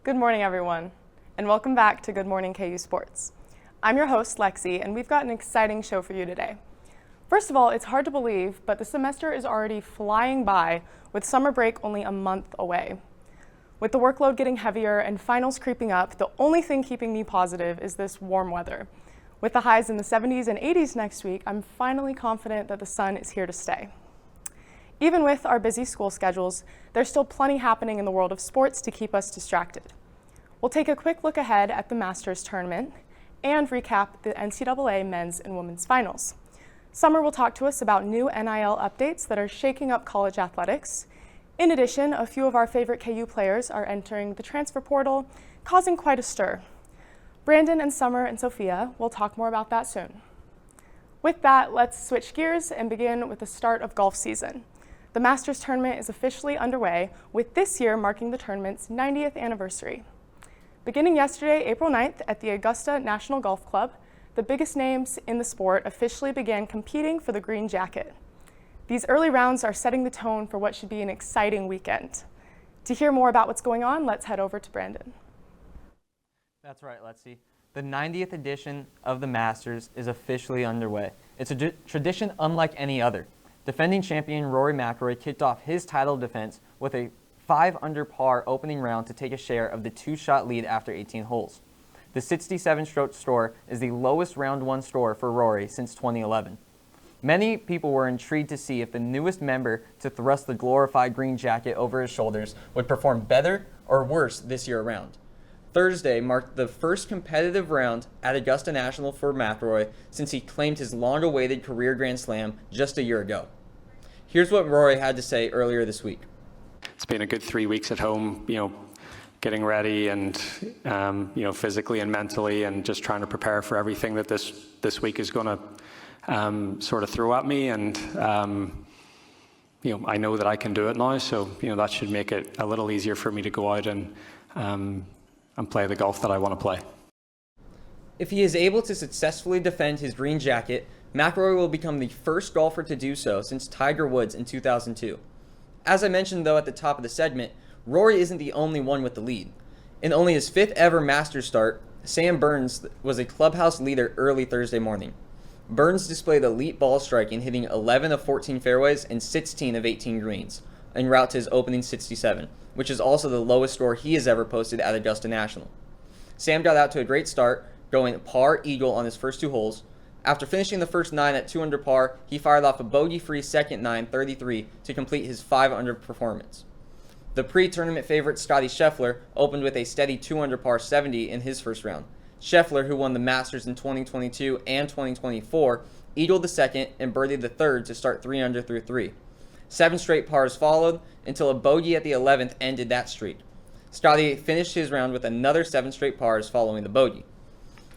Good morning, everyone, and welcome back to Good Morning KU Sports. I'm your host, Lexi, and we've got an exciting show for you today. First of all, it's hard to believe, but the semester is already flying by with summer break only a month away. With the workload getting heavier and finals creeping up, the only thing keeping me positive is this warm weather. With the highs in the 70s and 80s next week, I'm finally confident that the sun is here to stay. Even with our busy school schedules, there's still plenty happening in the world of sports to keep us distracted. We'll take a quick look ahead at the Masters tournament and recap the NCAA men's and women's finals. Summer will talk to us about new NIL updates that are shaking up college athletics. In addition, a few of our favorite KU players are entering the transfer portal, causing quite a stir. Brandon and Summer and Sophia will talk more about that soon. With that, let's switch gears and begin with the start of golf season. The Masters tournament is officially underway, with this year marking the tournament's 90th anniversary. Beginning yesterday, April 9th, at the Augusta National Golf Club, the biggest names in the sport officially began competing for the green jacket. These early rounds are setting the tone for what should be an exciting weekend. To hear more about what's going on, let's head over to Brandon. That's right, Lexi. The 90th edition of the Masters is officially underway. It's a tradition unlike any other. Defending champion Rory McIlroy kicked off his title defense with a 5-under par opening round to take a share of the 2-shot lead after 18 holes. The 67-stroke score is the lowest round one score for Rory since 2011. Many people were intrigued to see if the newest member to thrust the glorified green jacket over his shoulders would perform better or worse this year around. Thursday marked the first competitive round at Augusta National for McIlroy since he claimed his long-awaited career Grand Slam just a year ago. Here's what Rory had to say earlier this week. It's been a good 3 weeks at home, getting ready and, physically and mentally, and just trying to prepare for everything that this week is going to sort of throw at me. And, I know that I can do it now, so, that should make it a little easier for me to go out and play the golf that I want to play. If he is able to successfully defend his green jacket, McIlroy will become the first golfer to do so since Tiger Woods in 2002. As I mentioned, though, at the top of the segment, Rory isn't the only one with the lead. In only his 5th ever Masters start, Sam Burns was a clubhouse leader early Thursday morning. Burns displayed elite ball striking, hitting 11 of 14 fairways and 16 of 18 greens, en route to his opening 67, which is also the lowest score he has ever posted at Augusta National. Sam got out to a great start, going par eagle on his first 2 holes. After finishing the first 9 at 2 under par, he fired off a bogey-free second 9, 33, to complete his 5-under performance. The pre-tournament favorite Scottie Scheffler opened with a steady 2 under par 70 in his first round. Scheffler, who won the Masters in 2022 and 2024, eagled the second and birdied the third to start 3 under through 3. 7 straight pars followed until a bogey at the 11th ended that streak. Scottie finished his round with another 7 straight pars following the bogey.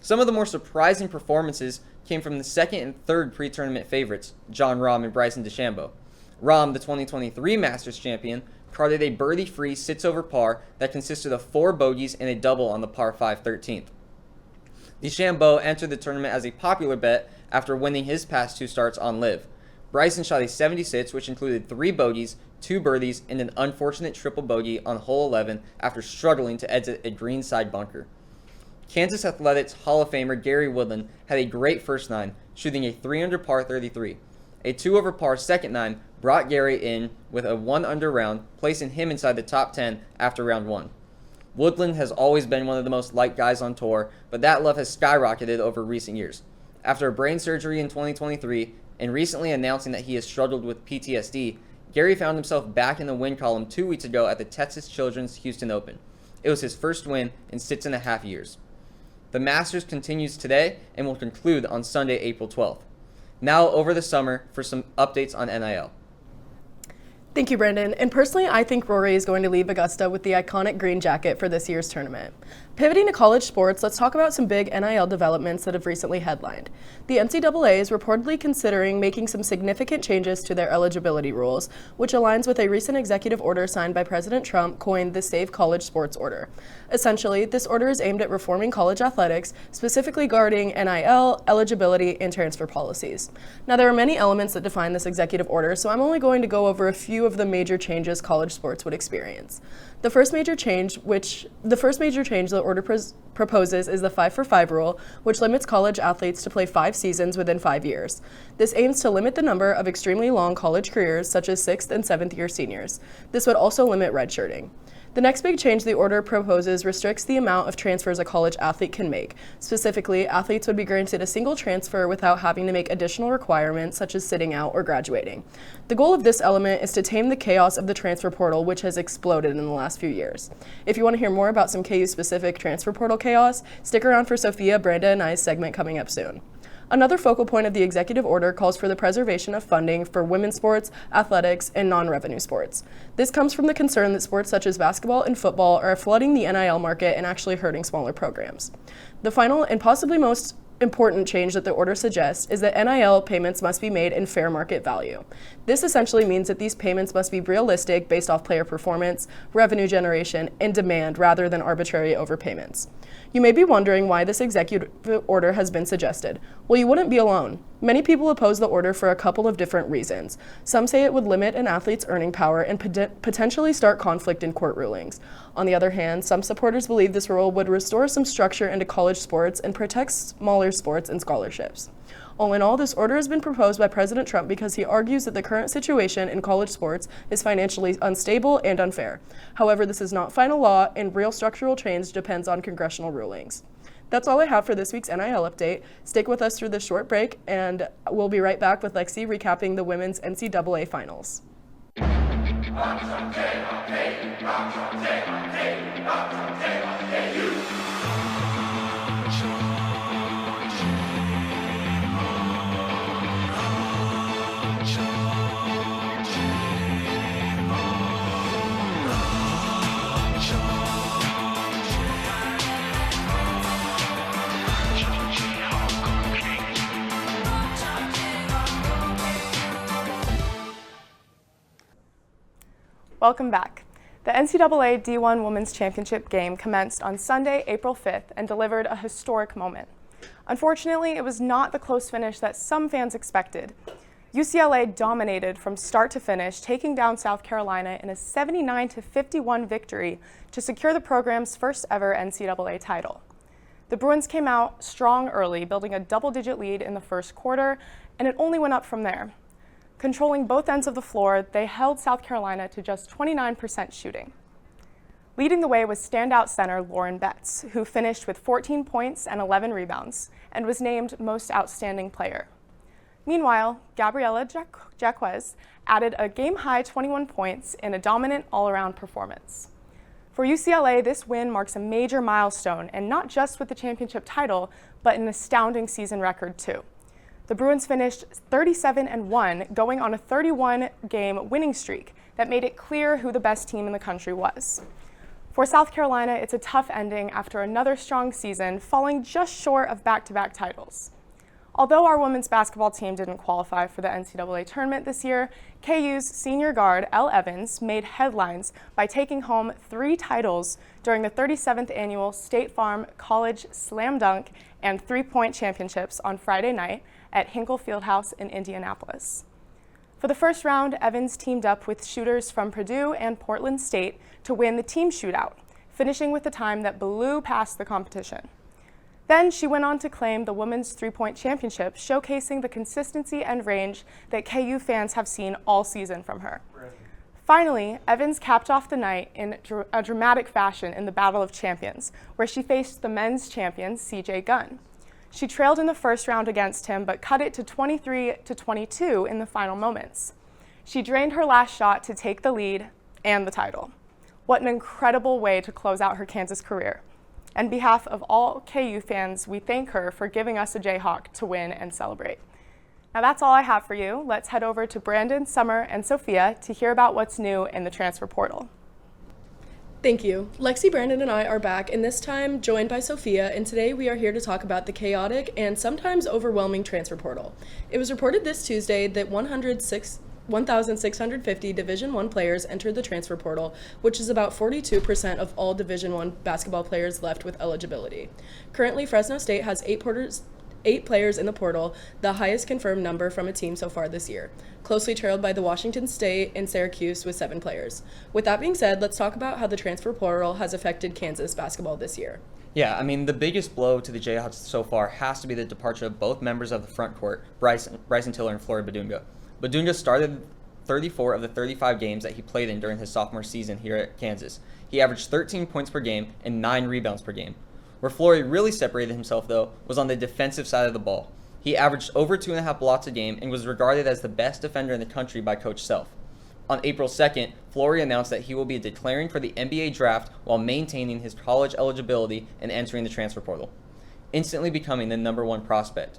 Some of the more surprising performances came from the second and third pre-tournament favorites, Jon Rahm and Bryson DeChambeau. Rahm, the 2023 Masters champion, carded a birdie-free 6-over par that consisted of 4 bogeys and a double on the par 5 13th. DeChambeau entered the tournament as a popular bet after winning his past 2 starts on LIV. Bryson shot a 76, which included 3 bogeys, 2 birdies, and an unfortunate triple bogey on hole 11 after struggling to exit a greenside bunker. Kansas Athletics Hall of Famer Gary Woodland had a great first 9, shooting a 3-under par 33. A 2-over par second 9 brought Gary in with a 1-under round, placing him inside the top 10 after round 1. Woodland has always been one of the most liked guys on tour, but that love has skyrocketed over recent years. After a brain surgery in 2023 and recently announcing that he has struggled with PTSD, Gary found himself back in the win column 2 weeks ago at the Texas Children's Houston Open. It was his first win in 6.5 years. The Masters continues today and will conclude on Sunday, April 12th. Now over the summer for some updates on NIL. Thank you, Brandon. And personally, I think Rory is going to leave Augusta with the iconic green jacket for this year's tournament. Pivoting to college sports, let's talk about some big NIL developments that have recently headlined. The NCAA is reportedly considering making some significant changes to their eligibility rules, which aligns with a recent executive order signed by President Trump coined the Save College Sports Order. Essentially, this order is aimed at reforming college athletics, specifically guarding NIL, eligibility, and transfer policies. Now, there are many elements that define this executive order, so I'm only going to go over a few of the major changes college sports would experience. The first major change the order proposes is the 5-for-5 rule, which limits college athletes to play 5 seasons within 5 years. This aims to limit the number of extremely long college careers, such as 6th and 7th year seniors. This would also limit redshirting. The next big change the order proposes restricts the amount of transfers a college athlete can make. Specifically, athletes would be granted a single transfer without having to make additional requirements such as sitting out or graduating. The goal of this element is to tame the chaos of the transfer portal, which has exploded in the last few years. If you want to hear more about some KU-specific transfer portal chaos, stick around for Sophia, Brenda, and I's segment coming up soon. Another focal point of the executive order calls for the preservation of funding for women's sports, athletics, and non-revenue sports. This comes from the concern that sports such as basketball and football are flooding the NIL market and actually hurting smaller programs. The final and possibly most important change that the order suggests is that NIL payments must be made in fair market value. This essentially means that these payments must be realistic based off player performance, revenue generation, and demand rather than arbitrary overpayments. You may be wondering why this executive order has been suggested. Well, you wouldn't be alone. Many people oppose the order for a couple of different reasons. Some say it would limit an athlete's earning power and potentially start conflict in court rulings. On the other hand, some supporters believe this rule would restore some structure into college sports and protect smaller sports and scholarships. All in all, this order has been proposed by President Trump because he argues that the current situation in college sports is financially unstable and unfair. However, this is not final law, and real structural change depends on congressional rulings. That's all I have for this week's NIL update. Stick with us through this short break, and we'll be right back with Lexi recapping the women's NCAA finals. Welcome back. The NCAA D1 Women's Championship game commenced on Sunday, April 5th, and delivered a historic moment. Unfortunately, it was not the close finish that some fans expected. UCLA dominated from start to finish, taking down South Carolina in a 79-51 victory to secure the program's first ever NCAA title. The Bruins came out strong early, building a double-digit lead in the first quarter, and it only went up from there. Controlling both ends of the floor, they held South Carolina to just 29% shooting. Leading the way was standout center Lauren Betts, who finished with 14 points and 11 rebounds, and was named Most Outstanding Player. Meanwhile, Gabriela Jaquez added a game-high 21 points in a dominant all-around performance. For UCLA, this win marks a major milestone, and not just with the championship title, but an astounding season record too. The Bruins finished 37-1, going on a 31-game winning streak that made it clear who the best team in the country was. For South Carolina, it's a tough ending after another strong season, falling just short of back-to-back titles. Although our women's basketball team didn't qualify for the NCAA tournament this year, KU's senior guard, Elle Evans, made headlines by taking home 3 titles during the 37th annual State Farm College Slam Dunk and 3-Point Championships on Friday night at Hinkle Fieldhouse in Indianapolis. For the first round, Evans teamed up with shooters from Purdue and Portland State to win the team shootout, finishing with a time that blew past the competition. Then she went on to claim the Women's 3-Point Championship, showcasing the consistency and range that KU fans have seen all season from her. Finally, Evans capped off the night in a dramatic fashion in the Battle of Champions, where she faced the men's champion, CJ Gunn. She trailed in the first round against him, but cut it to 23-22 in the final moments. She drained her last shot to take the lead and the title. What an incredible way to close out her Kansas career. On behalf of all KU fans, we thank her for giving us a Jayhawk to win and celebrate. Now that's all I have for you. Let's head over to Brandon, Summer, and Sophia to hear about what's new in the transfer portal. Thank you. Lexi, Brandon, and I are back, and this time joined by Sophia, and today we are here to talk about the chaotic and sometimes overwhelming transfer portal. It was reported this Tuesday that 1,650 Division I players entered the transfer portal, which is about 42% of all Division I basketball players left with eligibility. Currently, Fresno State has 8 players in the portal, the highest confirmed number from a team so far this year, closely trailed by the Washington State and Syracuse with 7 players. With that being said, let's talk about how the transfer portal has affected Kansas basketball this year. Yeah, I mean, the biggest blow to the Jayhawks so far has to be the departure of both members of the front court, Bryson Tiller and Flory Badunga. Badunga started 34 of the 35 games that he played in during his sophomore season here at Kansas. He averaged 13 points per game and 9 rebounds per game. Where Flory really separated himself, though, was on the defensive side of the ball. He averaged over 2.5 blocks a game and was regarded as the best defender in the country by Coach Self. On April 2nd, Flory announced that he will be declaring for the NBA draft while maintaining his college eligibility and entering the transfer portal, instantly becoming the number 1 prospect.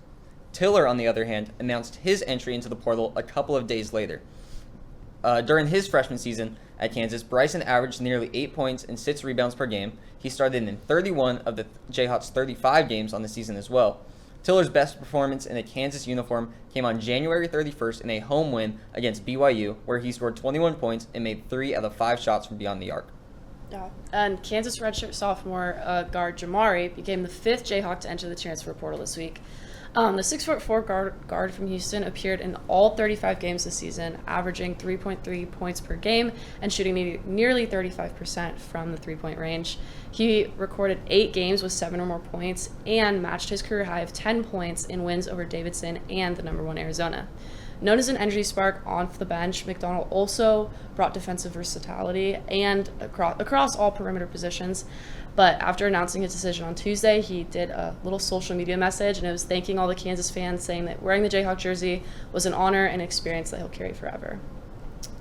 Tiller, on the other hand, announced his entry into the portal a couple of days later. During his freshman season at Kansas, Bryson averaged nearly 8 points and 6 rebounds per game. He started in 31 of the Jayhawks' 35 games on the season as well. Tiller's best performance in a Kansas uniform came on January 31st in a home win against BYU, where he scored 21 points and made 3 out of 5 shots from beyond the arc. Yeah, and Kansas redshirt sophomore guard Jamari became the 5th Jayhawk to enter the transfer portal this week. The 6'4" guard from Houston appeared in all 35 games this season, averaging 3.3 points per game and shooting nearly 35% from the three-point range. He recorded 8 games with 7 or more points and matched his career high of 10 points in wins over Davidson and the number 1 Arizona. Known as an energy spark off the bench, McDonald also brought defensive versatility and across all perimeter positions. But after announcing his decision on Tuesday, he did a little social media message, and it was thanking all the Kansas fans, saying that wearing the Jayhawk jersey was an honor and experience that he'll carry forever.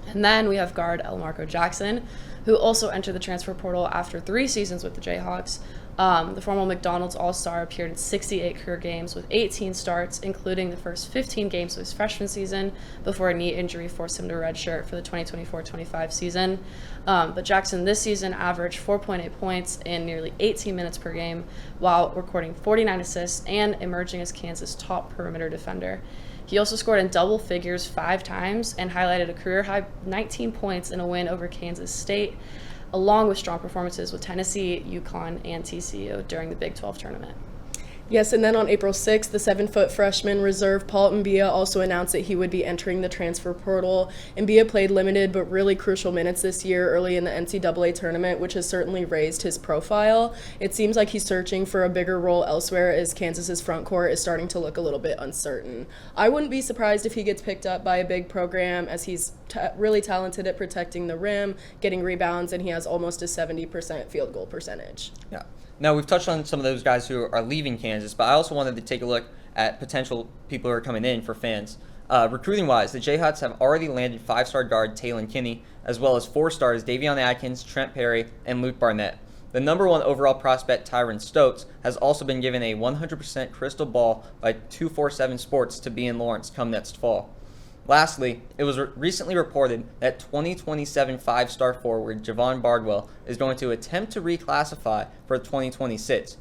And then we have guard Elmarco Jackson, who also entered the transfer portal after 3 seasons with the Jayhawks. The former McDonald's All-Star appeared in 68 career games with 18 starts, including the first 15 games of his freshman season before a knee injury forced him to redshirt for the 2024-25 season. But Jackson this season averaged 4.8 points in nearly 18 minutes per game while recording 49 assists and emerging as Kansas' top perimeter defender. He also scored in double figures 5 times and highlighted a career-high 19 points in a win over Kansas State, along with strong performances with Tennessee, UConn, and TCU during the Big 12 tournament. Yes, and then on April 6th, the 7-foot freshman reserve Paul Mbia also announced that he would be entering the transfer portal. Mbia played limited but really crucial minutes this year early in the NCAA tournament, which has certainly raised his profile. It seems like he's searching for a bigger role elsewhere as Kansas's front court is starting to look a little bit uncertain. I wouldn't be surprised if he gets picked up by a big program, as he's really talented at protecting the rim, getting rebounds, and he has almost a 70% field goal percentage. Yeah. Now, we've touched on some of those guys who are leaving Kansas, but I also wanted to take a look at potential people who are coming in for fans. Recruiting-wise, the Jayhawks have already landed 5-star guard Taylon Kinney, as well as 4 stars Davion Atkins, Trent Perry, and Luke Barnett. The number 1 overall prospect, Tyron Stokes, has also been given a 100% crystal ball by 247 Sports to be in Lawrence come next fall. Lastly, it was recently reported that 2027 5-star forward Javon Bardwell is going to attempt to reclassify for 2026.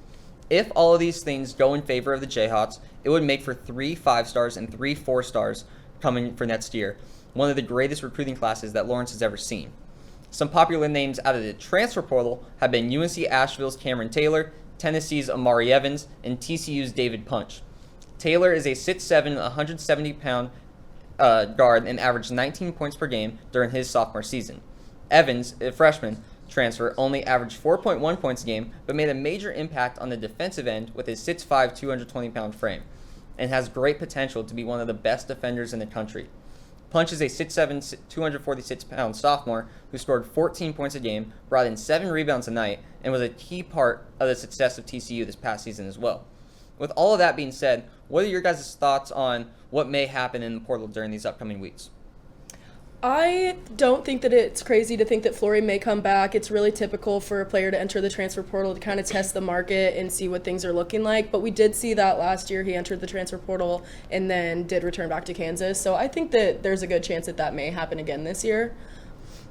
If all of these things go in favor of the Jayhawks, it would make for 3 5-stars and 3 4-stars coming for next year, one of the greatest recruiting classes that Lawrence has ever seen. Some popular names out of the transfer portal have been UNC Asheville's Cameron Taylor, Tennessee's Amari Evans, and TCU's David Punch. Taylor is a 6'7", 170-pound guard and averaged 19 points per game during his sophomore season. Evans, a freshman transfer, only averaged 4.1 points a game, but made a major impact on the defensive end with his 6'5", 220-pound frame, and has great potential to be one of the best defenders in the country. Punch is a 6'7", 246-pound sophomore who scored 14 points a game, brought in 7 rebounds a night, and was a key part of the success of TCU this past season as well. With all of that being said, what are your guys' thoughts on what may happen in the portal during these upcoming weeks? I don't think that it's crazy to think that Flory may come back. It's really typical for a player to enter the transfer portal to kind of test the market and see what things are looking like. But we did see that last year. He entered the transfer portal and then did return back to Kansas. So I think that there's a good chance that that may happen again this year.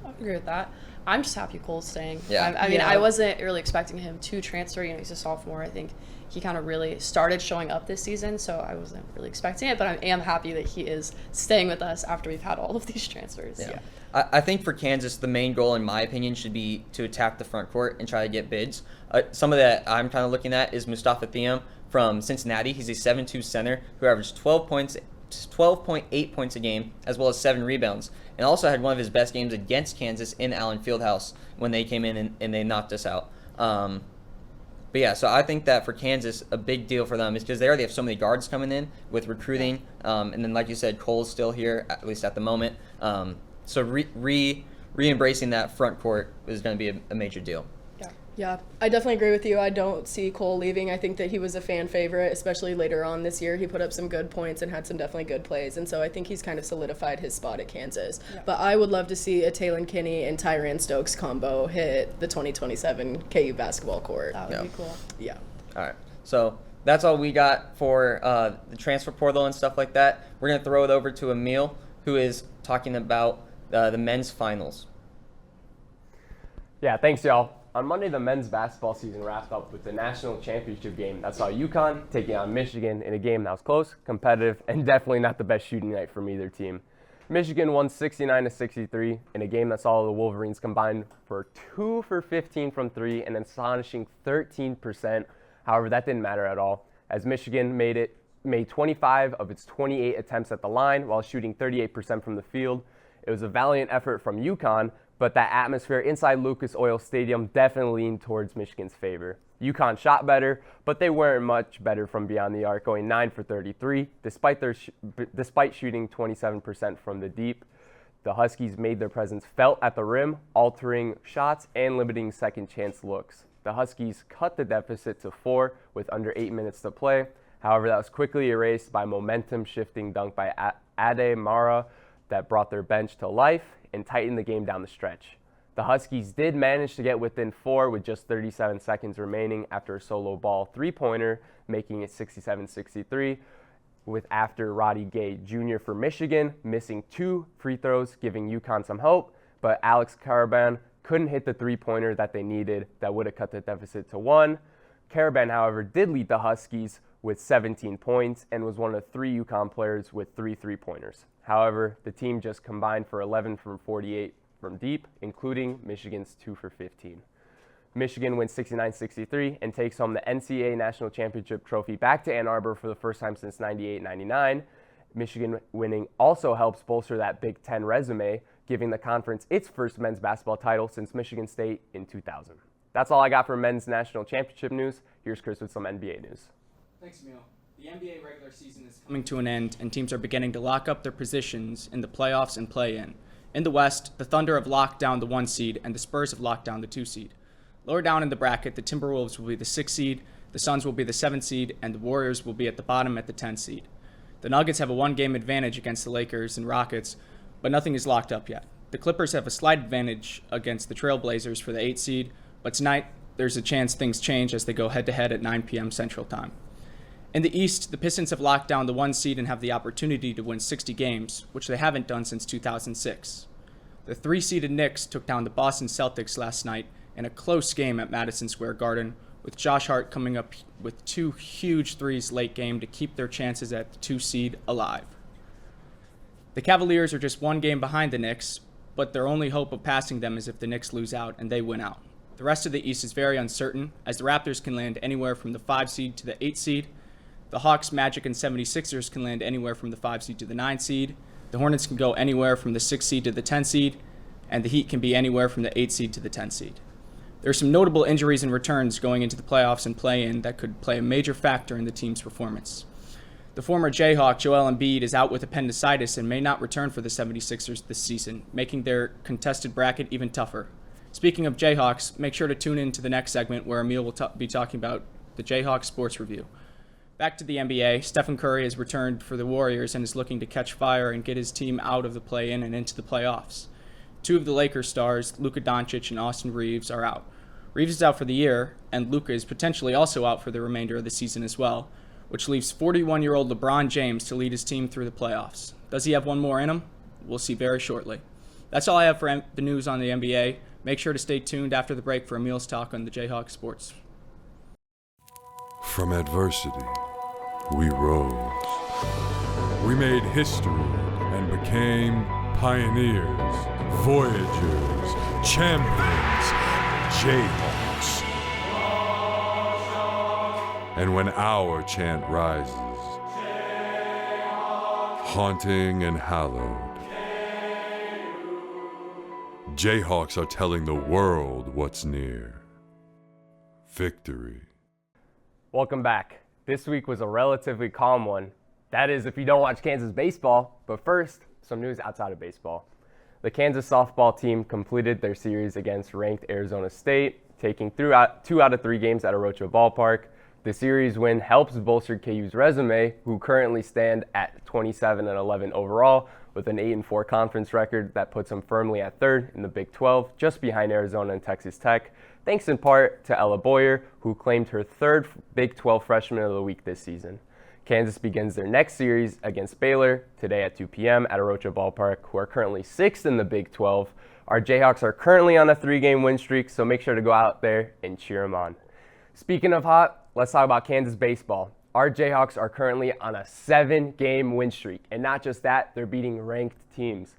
I agree with that. I'm just happy Cole's staying. Yeah. I mean, Yeah. I wasn't really expecting him to transfer. You know, he's a sophomore. I think he kind of really started showing up this season, so I wasn't really expecting it. But I am happy that he is staying with us after we've had all of these transfers. Yeah. I think for Kansas, the main goal, in my opinion, should be to attack the front court and try to get bids. Some of that I'm kind of looking at is Mustafa Thiam from Cincinnati. He's a 7'2" center who averaged 12.8 points a game, as well as 7 rebounds, and also had one of his best games against Kansas in Allen Fieldhouse when they came in and they knocked us out. But yeah, so I think that for Kansas, a big deal for them is because they already have so many guards coming in with recruiting, and then like you said, Cole's still here, at least at the moment. So re-embracing that front court is going to be a major deal. Yeah, I definitely agree with you. I don't see Cole leaving. I think that he was a fan favorite, especially later on this year. He put up some good points and had some definitely good plays, and so I think he's kind of solidified his spot at Kansas. Yeah. But I would love to see a Taylon Kinney and Tyran Stokes combo hit the 2027 KU basketball court. That would be cool. Yeah. All right. So that's all we got for the transfer portal and stuff like that. We're going to throw it over to Emil, who is talking about the men's finals. Yeah, thanks, y'all. On Monday, the men's basketball season wrapped up with the national championship game that saw UConn taking on Michigan in a game that was close, competitive, and definitely not the best shooting night from either team. Michigan won 69-63 in a game that saw the Wolverines combine for 2 for 15 from 3 and an astonishing 13%. However, that didn't matter at all, as Michigan made 25 of its 28 attempts at the line while shooting 38% from the field. It was a valiant effort from UConn, but that atmosphere inside Lucas Oil Stadium definitely leaned towards Michigan's favor. UConn shot better, but they weren't much better from beyond the arc, going 9 for 33, despite shooting 27% from the deep. The Huskies made their presence felt at the rim, altering shots and limiting second chance looks. The Huskies cut the deficit to 4 with under 8 minutes to play. However, that was quickly erased by momentum-shifting dunk by Ade Mara that brought their bench to life and tightened the game down the stretch. The Huskies did manage to get within 4 with just 37 seconds remaining after a solo ball three-pointer, making it 67-63, with after Roddy Gay Jr. for Michigan missing 2 free throws, giving UConn some hope, but Alex Caraban couldn't hit the three-pointer that they needed that would have cut the deficit to 1. Caraban, however, did lead the Huskies with 17 points and was one of 3 UConn players with 3 three-pointers. However, the team just combined for 11 from 48 from deep, including Michigan's 2 for 15. Michigan wins 69-63 and takes home the NCAA National Championship trophy back to Ann Arbor for the first time since 98-99. Michigan winning also helps bolster that Big Ten resume, giving the conference its first men's basketball title since Michigan State in 2000. That's all I got for men's national championship news. Here's Chris with some NBA news. Thanks, Emil. The NBA regular season is coming to an end, and teams are beginning to lock up their positions in the playoffs and play-in. In the West, the Thunder have locked down the 1 seed, and the Spurs have locked down the 2 seed. Lower down in the bracket, the Timberwolves will be the 6 seed, the Suns will be the 7 seed, and the Warriors will be at the bottom at the 10 seed. The Nuggets have a 1-game advantage against the Lakers and Rockets, but nothing is locked up yet. The Clippers have a slight advantage against the Trailblazers for the 8 seed, but tonight there's a chance things change as they go head-to-head at 9 p.m. Central Time. In the East, the Pistons have locked down the 1 seed and have the opportunity to win 60 games, which they haven't done since 2006. The 3-seeded Knicks took down the Boston Celtics last night in a close game at Madison Square Garden, with Josh Hart coming up with 2 huge threes late game to keep their chances at the 2 seed alive. The Cavaliers are just 1 game behind the Knicks, but their only hope of passing them is if the Knicks lose out and they win out. The rest of the East is very uncertain, as the Raptors can land anywhere from the 5 seed to the 8 seed. The Hawks, Magic, and 76ers can land anywhere from the 5 seed to the 9 seed. The Hornets can go anywhere from the 6 seed to the 10 seed, and the Heat can be anywhere from the 8 seed to the 10 seed. There are some notable injuries and returns going into the playoffs and play-in that could play a major factor in the team's performance. The former Jayhawk, Joel Embiid, is out with appendicitis and may not return for the 76ers this season, making their contested bracket even tougher. Speaking of Jayhawks, make sure to tune in to the next segment where Emil will be talking about the Jayhawks Sports Review. Back to the NBA, Stephen Curry has returned for the Warriors and is looking to catch fire and get his team out of the play-in and into the playoffs. 2 of the Lakers stars, Luka Doncic and Austin Reeves, are out. Reeves is out for the year, and Luka is potentially also out for the remainder of the season as well, which leaves 41-year-old LeBron James to lead his team through the playoffs. Does he have one more in him? We'll see very shortly. That's all I have for the news on the NBA. Make sure to stay tuned after the break for Emil's talk on the GMKUSports. From adversity, we rose. We made history and became pioneers, voyagers, champions, Jayhawks. And when our chant rises, haunting and hallowed, Jayhawks are telling the world what's near. Victory. Welcome back. This week was a relatively calm one. That is, if you don't watch Kansas baseball. But first, some news outside of baseball. The Kansas softball team completed their series against ranked Arizona State, taking 2 out of 3 games at Arocha Ballpark. The series win helps bolster KU's resume, who currently stand at 27-11 overall, with an 8-4 conference record that puts them firmly at 3rd in the Big 12, just behind Arizona and Texas Tech, thanks in part to Ella Boyer, who claimed her 3rd Big 12 Freshman of the Week this season. Kansas begins their next series against Baylor today at 2 p.m. at Arocha Ballpark, who are currently 6th in the Big 12. Our Jayhawks are currently on a 3-game win streak, so make sure to go out there and cheer them on. Speaking of hot, let's talk about Kansas baseball. Our Jayhawks are currently on a 7-game win streak, and not just that, they're beating ranked teams.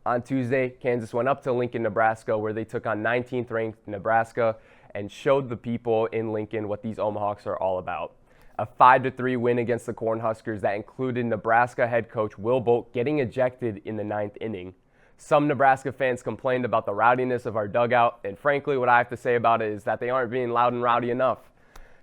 On Tuesday, Kansas went up to Lincoln, Nebraska, where they took on 19th ranked Nebraska and showed the people in Lincoln what these Omahawks are all about. A 5-3 win against the Cornhuskers that included Nebraska head coach Will Bolt getting ejected in the 9th inning. Some Nebraska fans complained about the rowdiness of our dugout, and frankly, what I have to say about it is that they aren't being loud and rowdy enough.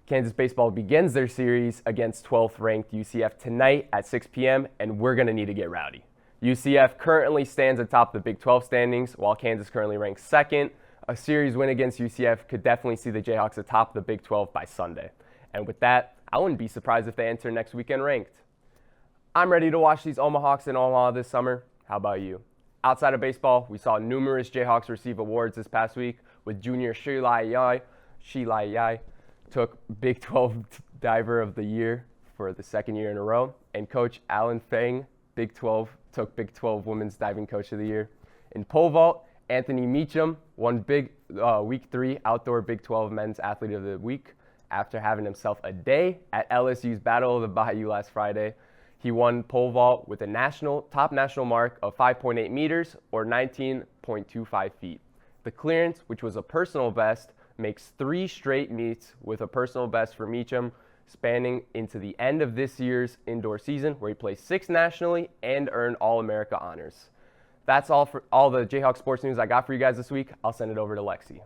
Kansas baseball begins their series against 12th ranked UCF tonight at 6 p.m., and we're going to need to get rowdy. UCF currently stands atop the Big 12 standings, while Kansas currently ranks 2nd. A series win against UCF could definitely see the Jayhawks atop the Big 12 by Sunday. And with that, I wouldn't be surprised if they enter next weekend ranked. I'm ready to watch these Omahawks in Omaha this summer. How about you? Outside of baseball, we saw numerous Jayhawks receive awards this past week, with junior Shilai Yai took Big 12 Diver of the Year for the 2nd year in a row, and Coach Alan Fang took Big 12 Women's Diving Coach of the Year. In pole vault, Anthony Meacham won Week 3 Outdoor Big 12 Men's Athlete of the Week after having himself a day at LSU's Battle of the Bayou last Friday. He won pole vault with a top national mark of 5.8 meters or 19.25 feet. The clearance, which was a personal best, makes 3 straight meets with a personal best for Meacham, spanning into the end of this year's indoor season, where he placed 6th nationally and earned All-America honors. That's all for all the Jayhawk sports news I got for you guys this week. I'll send it over to Lexi.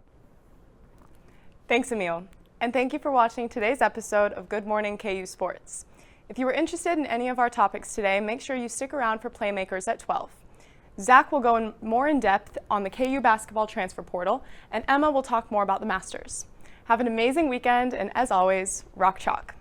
Thanks, Emil. And thank you for watching today's episode of Good Morning KU Sports. If you were interested in any of our topics today, make sure you stick around for Playmakers at 12. Zach will go more in depth on the KU basketball transfer portal, and Emma will talk more about the Masters. Have an amazing weekend, and as always, rock chalk.